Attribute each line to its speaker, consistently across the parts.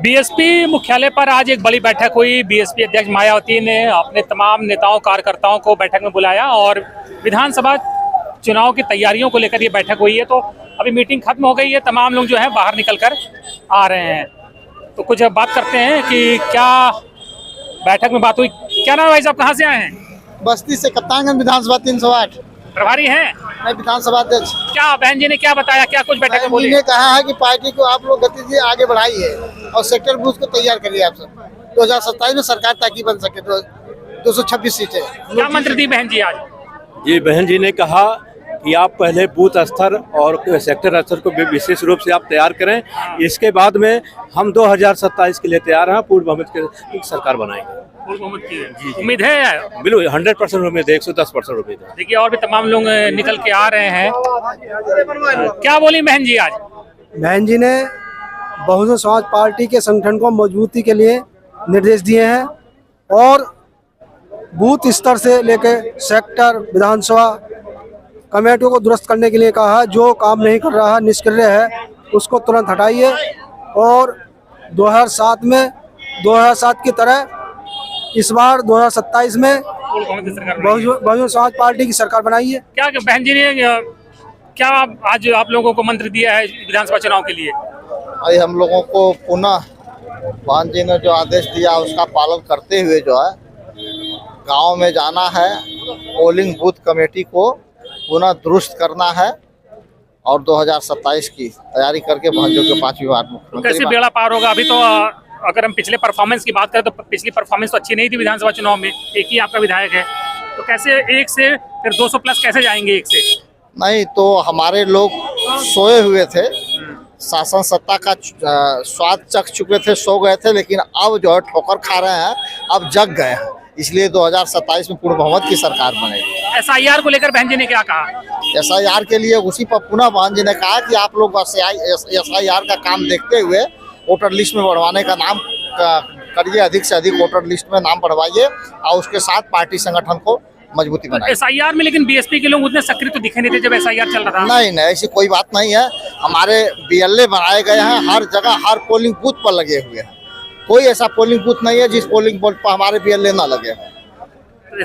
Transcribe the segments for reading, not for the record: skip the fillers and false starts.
Speaker 1: BSP मुख्यालय पर आज एक बड़ी बैठक हुई। बीएसपी अध्यक्ष मायावती ने अपने तमाम नेताओं कार्यकर्ताओं को बैठक में बुलाया और विधानसभा चुनाव की तैयारियों को लेकर ये बैठक हुई है। तो अभी मीटिंग खत्म हो गई है, तमाम लोग जो है बाहर निकल कर आ रहे हैं। तो कुछ बात करते हैं कि क्या बैठक में बात हुई। क्या नाम है भाई साहब, कहाँ से आए हैं?
Speaker 2: बस्ती से, कप्तानगंज विधानसभा 308।
Speaker 1: प्रभारी हैं?
Speaker 2: मैं विधानसभा अध्यक्ष।
Speaker 1: क्या बहन जी ने क्या बताया, क्या कुछ बैठक में बोली?
Speaker 2: ने कहा है कि पार्टी को आप लोग गति से आगे बढ़ाइए और सेक्टर बूथ को तैयार करिए। आप सब 2027 में सरकार ताकि बन सके 226 सीटें।
Speaker 1: क्या मंत्र दी बहन जी आज?
Speaker 3: जी, बहन जी ने कहा कि आप पहले बूथ स्तर और सेक्टर स्तर को विशेष रूप से आप तैयार करें। इसके बाद में हम 2027 के लिए तैयार हैं, पूर्ण बहुमत की सरकार बनाएंगे।
Speaker 1: पूर्ण बहुमत की उम्मीद है?
Speaker 3: बिल्कुल 100% उम्मीद है, 110% उम्मीद है।
Speaker 1: देखिए और भी तमाम लोग निकल के आ रहे हैं। क्या बोली बहन जी आज?
Speaker 4: बहन जी ने बहुजन समाज पार्टी के संगठन को मजबूती के लिए निर्देश दिए हैं और बूथ स्तर से लेकर सेक्टर विधानसभा कमेटियों को दुरुस्त करने के लिए कहा है। जो काम नहीं कर रहा है, निष्क्रिय है, उसको तुरंत हटाइए और 2007 की तरह इस बार 2027 में बहुजन समाज पार्टी की सरकार बनाइए।
Speaker 1: क्या बहन जी ने क्या आज आप लोगों को मंत्र दिया है विधानसभा चुनाव के लिए?
Speaker 2: भाई हम लोगों को पुनः बहन जी ने जो आदेश दिया उसका पालन करते हुए जो है गांव में जाना है, पोलिंग बूथ कमेटी को पुनः दुरुस्त करना है और 2027 की तैयारी करके भाजपा के 5वीं बार मुख्यमंत्री।
Speaker 1: कैसे बेड़ा पार होगा? अभी तो अगर हम पिछले परफॉर्मेंस की बात करें तो पिछली परफॉर्मेंस तो अच्छी नहीं थी विधानसभा चुनाव में। एक ही आपका विधायक है, तो कैसे एक से फिर 200 प्लस कैसे जाएंगे एक से?
Speaker 2: नहीं तो हमारे लोग सोए हुए थे, शासन सत्ता का स्वाद चख चुके थे, सो गए थे, लेकिन अब जो है ठोकर खा रहे हैं, अब जग गए हैं। इसलिए 2027 में पूर्ण बहुमत की सरकार बनेगी।
Speaker 1: SIR को लेकर बहन जी ने क्या कहा?
Speaker 2: SIR के लिए उसी पर पुनः बहन जी ने कहा कि आप लोग SIR का काम देखते हुए वोटर लिस्ट में बढ़वाने का नाम करिए, अधिक से अधिक वोटर लिस्ट में नाम बढ़वाइए और उसके साथ पार्टी संगठन को मजबूती बनाइए।
Speaker 1: SIR में लेकिन बीएसपी के लोग उतने सक्रिय तो दिखे नहीं थे जब SIR चल रहा था।
Speaker 2: नहीं, ऐसी कोई बात नहीं है। हमारे BLA बनाए गए हैं, हर जगह हर पोलिंग बूथ पर लगे हुए हैं। कोई ऐसा पोलिंग बूथ नहीं है जिस पोलिंग बूथ पर हमारे BLA ना लगे।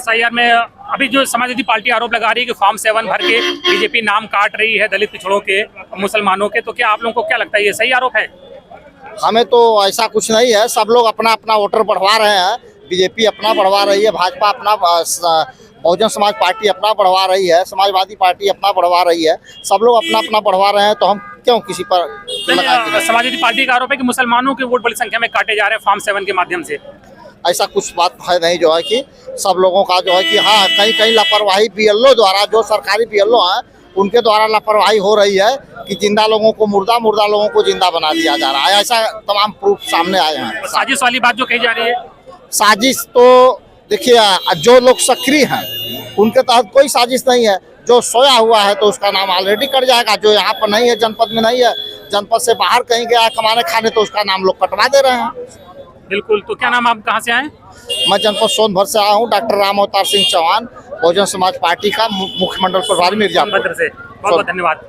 Speaker 1: SIR में अभी जो समाजवादी पार्टी आरोप लगा रही है कि फॉर्म 7 भर के बीजेपी नाम काट रही है दलित पिछड़ों के, मुसलमानों के, तो क्या आप लोगों को क्या लगता है ये सही आरोप है?
Speaker 2: हमें तो ऐसा कुछ नहीं है। सब लोग अपना अपना वोटर बढ़वा रहे हैं। बीजेपी अपना बढ़वा रही है, भाजपा अपना, बहुजन समाज पार्टी अपना बढ़वा रही है, समाजवादी पार्टी अपना बढ़वा रही है। सब लोग अपना अपना बढ़वा रहे हैं, तो हम क्यों किसी पर
Speaker 1: समाजवादी पार्टी का आरोप है कि मुसलमानों के वोट बड़ी संख्या में काटे जा रहे हैं फॉर्म 7 के माध्यम से।
Speaker 2: ऐसा कुछ बात है नहीं जो है कि सब लोगों का जो है कि हाँ कहीं कहीं लापरवाही BLO द्वारा, जो सरकारी BLO हैं उनके द्वारा लापरवाही हो रही है कि जिंदा लोगों को मुर्दा, मुर्दा लोगों को जिंदा बना दिया जा रहा है। ऐसा तमाम प्रूफ सामने आए हैं।
Speaker 1: साजिश वाली बात जो कही जा रही है,
Speaker 2: साजिश तो देखिए, जो लोग सक्रिय हैं उनके तहत कोई साजिश नहीं है। जो सोया हुआ है तो उसका नाम ऑलरेडी कट जाएगा। जो यहाँ पर नहीं है, जनपद में नहीं है, जनपद से बाहर कहीं गया कमाने खाने, तो उसका नाम लोग कटवा दे रहे हैं।
Speaker 1: बिल्कुल। तो क्या नाम, आप कहाँ से आए?
Speaker 2: मैं जनपद सोनभद्र से आया हूँ। डॉक्टर राम अवतार सिंह चौहान, बहुजन समाज पार्टी का मुख्य मंडल प्रभारी मिर्जापुर
Speaker 1: से। बहुत बहुत धन्यवाद।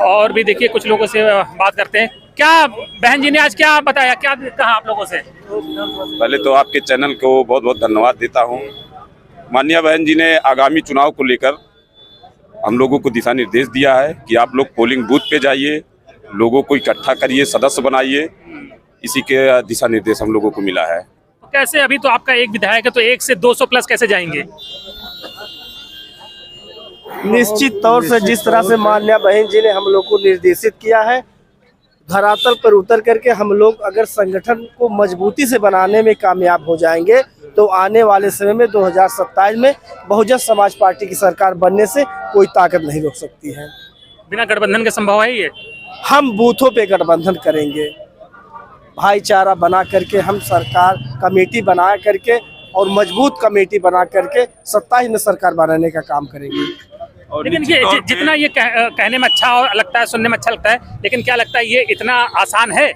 Speaker 1: और भी देखिए कुछ लोगों से बात करते हैं। क्या बहन जी ने आज क्या बताया, क्या कहा आप लोगों से?
Speaker 5: पहले तो आपके चैनल को बहुत बहुत धन्यवाद देता हूँ। माननीय बहन जी ने आगामी चुनाव को लेकर हम लोगों को दिशा निर्देश दिया है कि आप लोग पोलिंग बूथ पे जाइए, लोगों को इकट्ठा करिए, सदस्य बनाइए। इसी के दिशा निर्देश हम लोगों को मिला है।
Speaker 1: तो कैसे, अभी तो आपका एक विधायक है, तो 1 से 200 प्लस कैसे जाएंगे?
Speaker 4: निश्चित तौर से जिस तरह से माननीय बहन जी ने हम लोग को निर्देशित किया है, धरातल पर उतर करके हम लोग अगर संगठन को मजबूती से बनाने में कामयाब हो जाएंगे तो आने वाले समय में 2027 में बहुजन समाज पार्टी की सरकार बनने से कोई ताकत नहीं रोक सकती है।
Speaker 1: बिना गठबंधन के संभव है ये?
Speaker 4: हम बूथों पे गठबंधन करेंगे, भाईचारा बना करके हम सरकार कमेटी बना करके और मजबूत कमेटी बना करके 27 में सरकार बनाने का काम करेंगे।
Speaker 1: लेकिन ये जितना ये कहने में अच्छा लगता है, सुनने में अच्छा लगता है, लेकिन क्या लगता है ये इतना आसान है?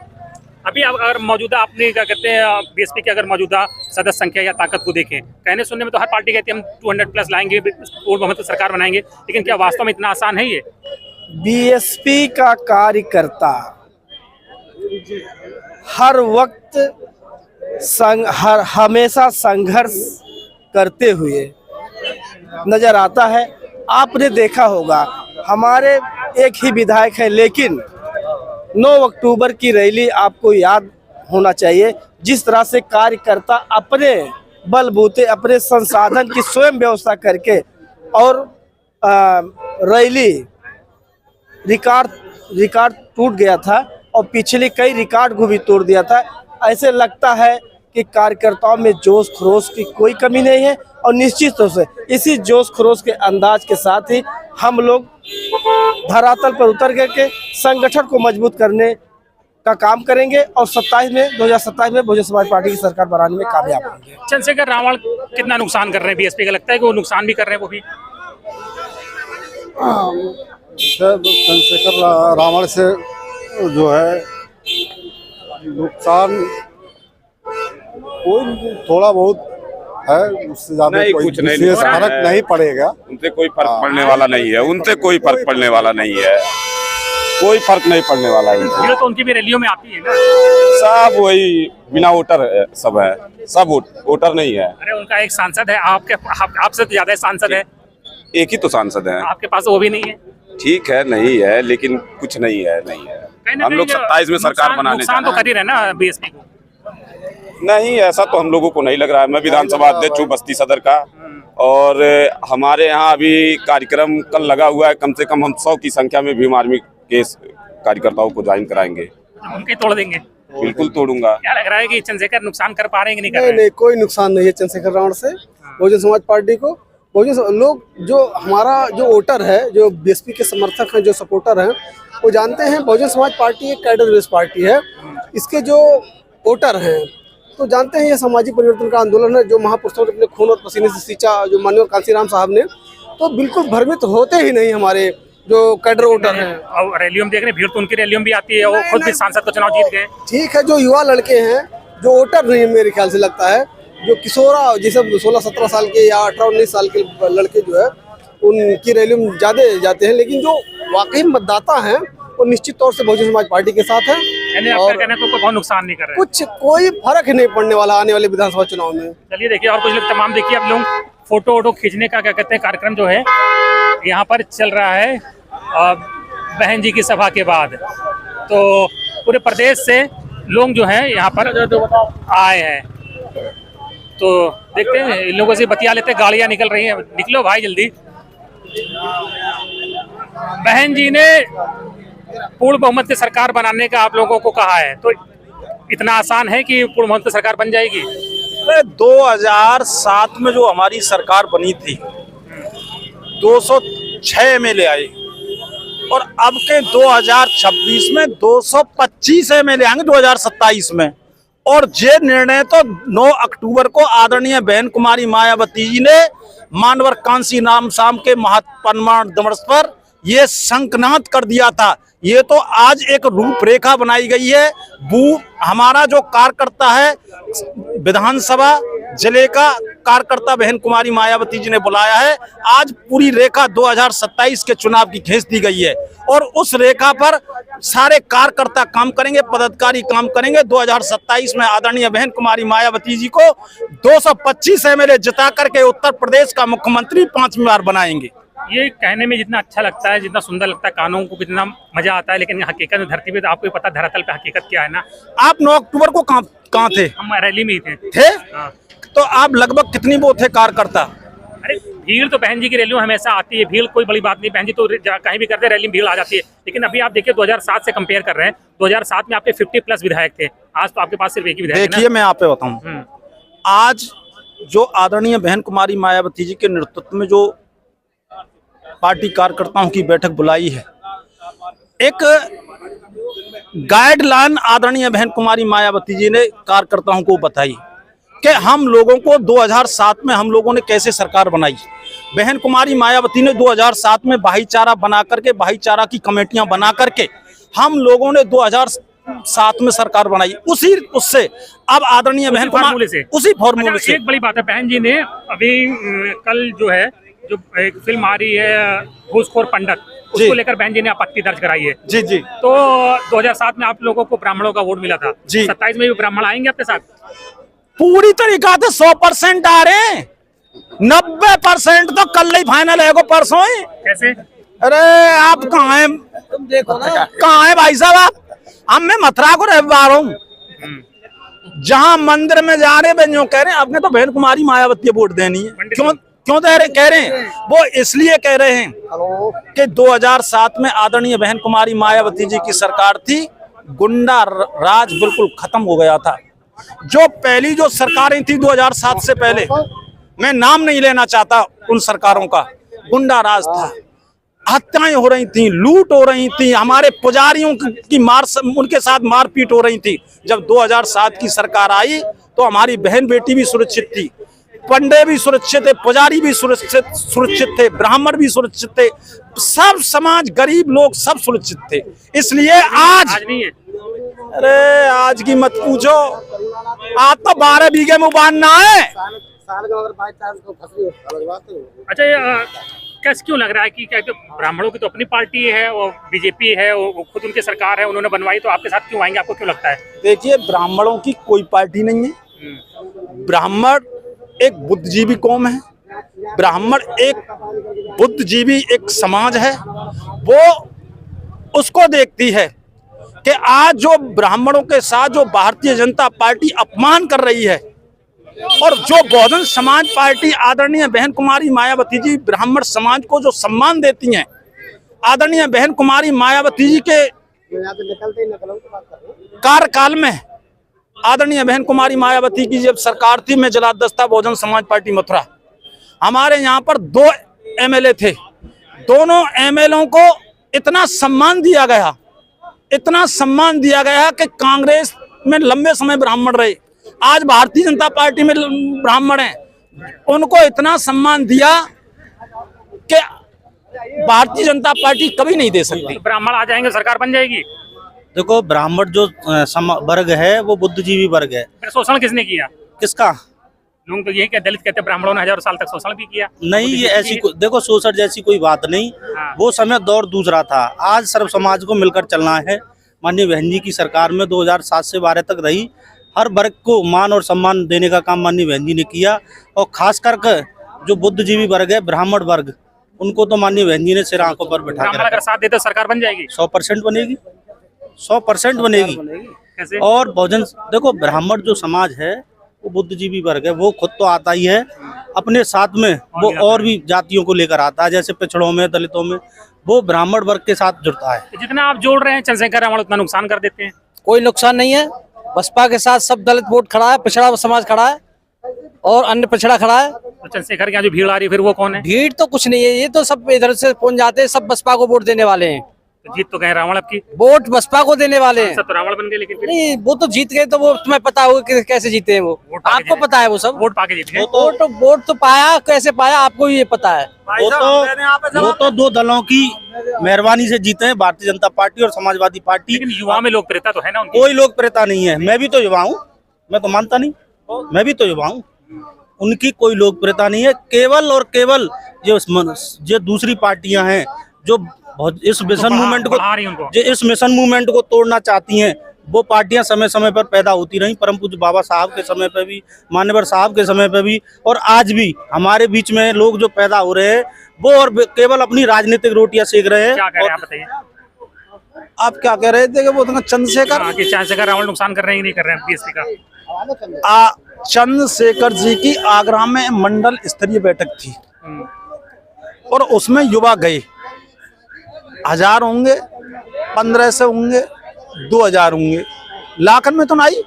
Speaker 1: अभी अगर मौजूदा अपने क्या कहते हैं बीएसपी की अगर मौजूदा सदस्य संख्या या ताकत को देखें, कहने सुनने में तो हर पार्टी कहती है हम 200 प्लस लाएंगे, पूर्ण बहुमत सरकार बनाएंगे, लेकिन क्या वास्तव में इतना आसान है ये?
Speaker 4: बीएसपी का कार्यकर्ता
Speaker 6: हर वक्त हमेशा संघर्ष करते हुए नजर आता है। आपने देखा होगा हमारे एक ही विधायक है, लेकिन 9 अक्टूबर की रैली आपको याद होना चाहिए, जिस तरह से कार्यकर्ता अपने बलबूते अपने संसाधन की स्वयं व्यवस्था करके और रैली रिकॉर्ड टूट गया था और पिछले कई रिकॉर्ड को भी तोड़ दिया था। ऐसे लगता है कि कार्यकर्ताओं में जोश खरोश की कोई कमी नहीं है और निश्चित रूप से इसी जोश खरोश के अंदाज के साथ ही हम लोग धरातल पर उतर करके संगठन को मजबूत करने का काम करेंगे और 2027 में बहुजन समाज पार्टी की सरकार बनाने में कामयाब होंगे।
Speaker 1: चंद्रशेखर रावण कितना नुकसान कर रहे हैं बीएसपी का, लगता है कि वो नुकसान भी कर रहे हैं वो भी?
Speaker 7: चंद्रशेखर रावण से जो है नुकसान कोई थोड़ा बहुत है, उससे ज्यादा कोई
Speaker 5: कुछ नहीं
Speaker 7: विशेष फर्क नहीं पड़ेगा।
Speaker 5: उनसे कोई फर्क पड़ने वाला नहीं है, उनसे कोई फर्क पड़ने वाला नहीं है, कोई फर्क नहीं पड़ने वाला है।
Speaker 1: भीड़ तो उनकी भी रैलियों में आती है ना।
Speaker 5: सब वही बिना वोटर सब है, सब वोटर नहीं है।
Speaker 1: अरे उनका एक सांसद है, आपसे तो ज्यादा सांसद है।
Speaker 5: एक ही तो सांसद है,
Speaker 1: आपके पास वो भी नहीं है।
Speaker 5: ठीक है, नहीं है, लेकिन कुछ नहीं है। हम लोग 27 में सरकार बनाने
Speaker 1: नुकसान तो कर ही रहे ना बीएसपी को।
Speaker 5: नहीं, ऐसा तो हम लोगों को नहीं लग रहा है। मैं विधानसभा अध्यक्ष हूँ बस्ती सदर का, और हमारे यहाँ अभी कार्यक्रम कल लगा हुआ है। कम से कम हम 100 की संख्या में भीम आर्मी के कार्यकर्ताओं को ज्वाइन कराएंगे।
Speaker 1: उनके तोड़ देंगे?
Speaker 5: बिल्कुल तोड़ूंगा।
Speaker 1: क्या लग रहा है कि चंद्रशेखर नुकसान कर पा रहे हैं कि नहीं कर रहे?
Speaker 4: नहीं, कोई नुकसान नहीं है चंद्रशेखर रावण से बहुजन समाज पार्टी को। लोग जो हमारा जो वोटर है, जो बीएसपी के समर्थक हैं, जो सपोर्टर हैं, वो जानते हैं बहुजन समाज पार्टी एक कैडर बेस्ड पार्टी है। इसके जो वोटर हैं तो जानते हैं ये सामाजिक परिवर्तन का आंदोलन है जो महापुरुषों ने अपने खून और पसीने से सींचा, जो माननीय कांसीराम साहब ने, तो बिल्कुल भ्रमित होते ही नहीं हमारे जो कैडर वोटर हैं।
Speaker 1: और रैलियों में देख रहे हैं, भीड़ तो उनकी रैलियों में भी आती है, वो खुद भी सांसद को चुनाव जीत गए।
Speaker 4: ठीक है, जो युवा लड़के हैं, जो वोटर नहीं है, मेरे ख्याल से लगता है जो किशोरा जैसे 16-17 साल के या 18-19 साल के लड़के जो है उनकी रैलियों में ज़्यादा जाते हैं, लेकिन जो वाकई मतदाता हैं वो निश्चित तौर से बहुजन समाज पार्टी के साथ है और
Speaker 1: कहना तो बहुत नुकसान नहीं कर रहे,
Speaker 4: कुछ कोई फर्क नहीं पड़ने वाला आने वाले विधानसभा चुनाव में।
Speaker 1: चलिए देखिए, और कुछ लोग तमाम देखिए, अब लोग फोटो वोटो खींचने का क्या कहते हैं कार्यक्रम जो है यहाँ पर चल रहा है बहन जी की सभा के बाद। तो पूरे प्रदेश से लोग जो हैं यहाँ पर आए हैं, तो देखते हैं इन लोगों से बतिया लेते हैं। गाड़ियाँ निकल रही हैं, निकलो भाई जल्दी। बहन जी ने पूर्ण बहुमत की सरकार बनाने का आप लोगों को कहा है, तो इतना आसान है कि पूर्ण बहुमत की सरकार बन जाएगी?
Speaker 8: 2007 में जो हमारी सरकार बनी थी 206 एमएलए आए और अब के 2026 में 225 एमएलए आएंगे 2027 में। और ये निर्णय तो 9 अक्टूबर को आदरणीय बहन कुमारी मायावती जी ने मानवर कांसी नाम शाम के महापरिनिर्वाण दिवस पर ये शंखनाद कर दिया था। ये तो आज एक रूपरेखा बनाई गई है। हमारा जो कार्यकर्ता है विधानसभा जिले का कार्यकर्ता बहन कुमारी मायावती जी ने बुलाया है, आज पूरी रेखा 2027 के चुनाव की खींच दी गई है और उस रेखा पर सारे कार्यकर्ता काम करेंगे, पदाधिकारी काम करेंगे। 2027 में आदरणीय बहन कुमारी मायावती जी को 225 एमएलए जिता करके उत्तर प्रदेश का मुख्यमंत्री 5वीं बार बनाएंगे।
Speaker 1: ये कहने में जितना अच्छा लगता है, जितना सुंदर लगता है, कानों को कितना मजा आता है, लेकिन हकीकत में धरती पे तो आपको पता धरातल पे हकीकत क्या है ना।
Speaker 8: आप 9 अक्टूबर को कहाँ थे?
Speaker 1: हम रैली में ही थे। हाँ।
Speaker 8: तो आप लगभग कितनी वो थे कार्यकर्ता?
Speaker 1: अरे भीड़ तो बहन जी की रैली में हमेशा आती है, भीड़ कोई बड़ी बात नहीं, बहन जी तो कहीं भी करते रैली में भीड़ आ जाती है। लेकिन अभी आप देखिए 2007 से कंपेयर कर रहे हैं, 2007 में आपके 50+ विधायक थे, आज तो आपके पास सिर्फ एक ही विधायक है।
Speaker 8: देखिए मैं आप पे बताऊं, आज जो आदरणीय बहन कुमारी मायावती जी के नेतृत्व में जो पार्टी कार्यकर्ताओं की बैठक बुलाई है, एक गाइडलाइन आदरणीय बहन कुमारी मायावती जी ने कार्यकर्ताओं को बताई कि हम लोगों को 2007 में हम लोगों ने कैसे सरकार बनाई। बहन कुमारी मायावती ने 2007 में भाईचारा बना करके, भाईचारा की कमेटियां बना करके हम लोगों ने 2007 में सरकार बनाई। उससे अब आदरणीय बहन कुमारी उसी फॉर्मूले से।
Speaker 1: एक बड़ी बात है, बहन जी ने अभी कल जो है जो एक फिल्म आ रही है घूसखोर पंडित, उसको लेकर बहन जी ने आपत्ति दर्ज कराई है।
Speaker 8: जी जी
Speaker 1: तो 2007 में आप लोगों को ब्राह्मणों का वोट मिला था
Speaker 8: जी।
Speaker 1: 27 में भी ब्राह्मण आएंगे आपके साथ?
Speaker 8: पूरी तरीका से 100% आ रहे हैं। 90% तो कल ही फाइनल है, परसों ही।
Speaker 1: कैसे?
Speaker 8: अरे आप कहाँ हैं? तुम देखो ना कहाँ है भाई साहब आप? अब मैं मथुरा को रह पा रहा हूँ, जहाँ मंदिर में जा रहे हैं, कह रहे हैं आपने तो बहन कुमारी मायावती वोट देनी है। क्यों क्यों कह रहे हैं? वो इसलिए कह रहे हैं कि 2007 में आदरणीय बहन कुमारी मायावती जी की सरकार थी, गुंडा राज बिल्कुल खत्म हो गया था। जो पहली जो सरकारें थी 2007 से पहले, मैं नाम नहीं लेना चाहता उन सरकारों का, गुंडा राज था, हत्याएं हो रही थी, लूट हो रही थी, हमारे पुजारियों की उनके साथ मारपीट हो रही थी। जब 2007 की सरकार आई तो हमारी बहन बेटी भी सुरक्षित थी, पंडे भी सुरक्षित थे, पुजारी भी सुरक्षित थे, ब्राह्मण भी सुरक्षित थे, सब समाज गरीब लोग सब सुरक्षित थे। इसलिए आज
Speaker 1: नहीं है।
Speaker 8: अरे आज की मत पूछो, आज तो 12 बीघे में उबारना है।
Speaker 1: अच्छा, ये कैसे क्यों लग रहा है कि क्या तो ब्राह्मणों की तो अपनी पार्टी है और बीजेपी है, वो खुद उनकी सरकार है, उन्होंने बनवाई, तो आपके साथ क्यों आएंगे? आपको क्यों लगता है?
Speaker 8: देखिए, ब्राह्मणों की कोई पार्टी नहीं है। ब्राह्मण एक बुद्धिजीवी कौम है, ब्राह्मण एक बुद्धिजीवी एक समाज है। वो उसको देखती है कि आज जो ब्राह्मणों के साथ जो भारतीय जनता पार्टी अपमान कर रही है, और जो बहुजन समाज पार्टी आदरणीय बहन कुमारी मायावती जी ब्राह्मण समाज को जो सम्मान देती हैं, आदरणीय बहन कुमारी मायावती जी के कार्यकाल में, आदरणीय बहन कुमारी मायावती की जब सरकार थी, मैं जिलाध्यक्ष था बहुजन समाज पार्टी मथुरा, हमारे यहाँ पर 2 एमएलए थे। दोनों एमएलए को इतना सम्मान दिया गया, इतना सम्मान दिया गया कि कांग्रेस में लंबे समय ब्राह्मण रहे, आज भारतीय जनता पार्टी में ब्राह्मण हैं, उनको इतना सम्मान दिया कि भारतीय जनता पार्टी कभी नहीं दे सकती।
Speaker 1: ब्राह्मण आ जाएंगे, सरकार बन जाएगी।
Speaker 9: देखो, ब्राह्मण जो वर्ग है वो बुद्धिजीवी वर्ग है।
Speaker 1: फिर शोषण किसने किया?
Speaker 9: किसका?
Speaker 1: लोग तो यही क्या दलित कहते हैं, ब्राह्मणों ने हजारों साल तक शोषण भी किया।
Speaker 9: नहीं, ये ऐसी देखो, शोषण जैसी कोई बात नहीं।
Speaker 1: हाँ।
Speaker 9: वो समय दौर दूसरा था। आज सर्व समाज को मिलकर चलना है। माननीय बहन जी की सरकार में 2007 से 12 तक रही, हर वर्ग को मान और सम्मान देने का काम माननीय बहन जी ने किया। और खास करके जो बुद्धिजीवी वर्ग है, ब्राह्मण वर्ग, उनको तो माननीय बहन जी ने सिर आंखों पर बैठा
Speaker 1: ब्राह्मण अगर साथ देते सरकार बन जाएगी।
Speaker 9: 100% बनेगी, 100% बनेगी।
Speaker 1: कैसे?
Speaker 9: और बहुजन, देखो, ब्राह्मण जो समाज है वो बुद्धिजीवी वर्ग है, वो खुद तो आता ही है, अपने साथ में वो और भी जातियों को लेकर आता है, जैसे पिछड़ों में, दलितों में, वो ब्राह्मण वर्ग के साथ जुड़ता है।
Speaker 1: जितना आप जोड़ रहे हैं चंद्रशेखर रावण, उतना नुकसान कर देते हैं।
Speaker 10: कोई नुकसान नहीं है। बसपा के साथ सब दलित वोट खड़ा है, पिछड़ा समाज खड़ा है और अन्य पिछड़ा खड़ा है।
Speaker 1: तो चंद्रशेखर के यहाँ जो भीड़ आ रही है, फिर वो कौन है?
Speaker 10: भीड़ तो कुछ नहीं है, ये तो सब इधर से पहुंच जाते हैं, सब बसपा को वोट देने वाले हैं।
Speaker 1: तो जीत तो कहे रावण आपकी,
Speaker 10: वोट बसपा को देने वाले हैं।
Speaker 1: सब तो रावण बन गए, लेकिन फिर
Speaker 10: नहीं, वो तो जीत गए, तो वो तुम्हें पता होगा कि कैसे जीते हैं। वो
Speaker 1: वोट पाके
Speaker 10: आपको
Speaker 1: जीते।
Speaker 10: पता है, वो सब
Speaker 1: वोट पाके जीत गए।
Speaker 10: वोट तो पाया, कैसे पाया आपको ये पता है।
Speaker 9: वो तो 2 दलों की मेहरबानी से जीते हैं, भारतीय जनता पार्टी और समाजवादी पार्टी।
Speaker 1: लेकिन युवा में लोकप्रियता तो है ना उनकी।
Speaker 9: कोई लोकप्रियता नहीं है। मैं भी तो युवा हूँ, मैं तो मानता नहीं, मैं भी तो युवा हूँ। उनकी कोई लोकप्रियता नहीं है। केवल और केवल जो दूसरी पार्टियां हैं, जो इस मिशन मूवमेंट को, जो इस मिशन मूवमेंट को तोड़ना चाहती हैं, वो पार्टियां समय समय पर पैदा होती रहीं। परम पूज्य बाबा साहब के समय पे भी, मान्यवर साहब के समय पे भी, और आज भी हमारे बीच में लोग जो पैदा हो रहे हैं, वो और केवल अपनी राजनीतिक रोटियां सेक रहे हैं।
Speaker 1: क्या कह रहे हैं आप बताइए?
Speaker 8: आप क्या कह रहे थे कि वो
Speaker 1: चंद्रशेखर रावण नुकसान कर रहे हैं, नहीं कर रहे हैं बीएसपी का?
Speaker 8: चंद्रशेखर जी की आगरा में मंडल स्तरीय बैठक थी और उसमें युवा गए। 1000 होंगे, 1500 होंगे, 2000 होंगे, लाखन में तो नहीं।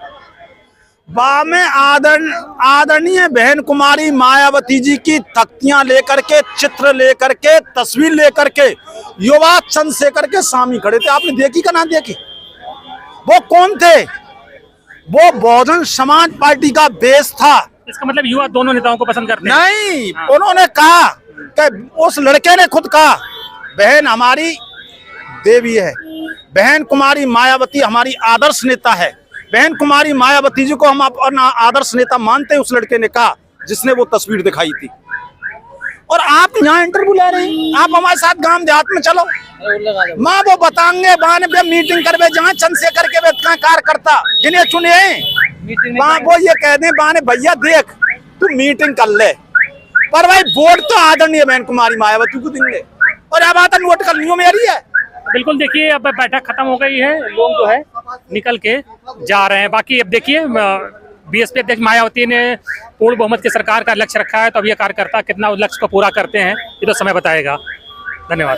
Speaker 8: बा में आदरणीय बहन कुमारी मायावती जी की तख्तियां लेकर के, चित्र लेकर के, तस्वीर लेकर के युवा चंद्रशेखर के सामने खड़े थे। आपने देखी का ना देखी? वो कौन थे? वो बहुजन समाज पार्टी का बेस था।
Speaker 1: इसका मतलब युवा दोनों नेताओं को पसंद करते हैं?
Speaker 8: नहीं, उन्होंने कहा कि उस लड़के ने खुद कहा, बहन हमारी देवी है, बहन कुमारी मायावती हमारी आदर्श नेता है, बहन कुमारी मायावती जी को हम अपना आदर्श नेता मानते हैं। उस लड़के ने कहा, जिसने वो तस्वीर दिखाई थी। और आप यहाँ इंटरव्यू ले रहे हैं। आप हमारे साथ गांव देहात में चलो, माँ वो बताएंगे बाने पे मीटिंग करवे जहाँ चंद्रशेखर के इतना कार्यकर्ता जिन्हें चुने हैं, वहाँ वो ये कह दें बाने भैया देख तू मीटिंग कर ले, पर भाई वोट तो आदरणीय बहन कुमारी मायावती को देंगे और अब आता वोट करनी हो मेरी है।
Speaker 1: बिल्कुल, देखिए अब बैठक खत्म हो गई है, लोग जो है निकल के जा रहे हैं। बाकी अब देखिए बीएसपी अध्यक्ष मायावती ने पूर्ण बहुमत की सरकार का लक्ष्य रखा है, तो अब ये कार्यकर्ता कितना उस लक्ष्य को पूरा करते हैं ये तो समय बताएगा। धन्यवाद।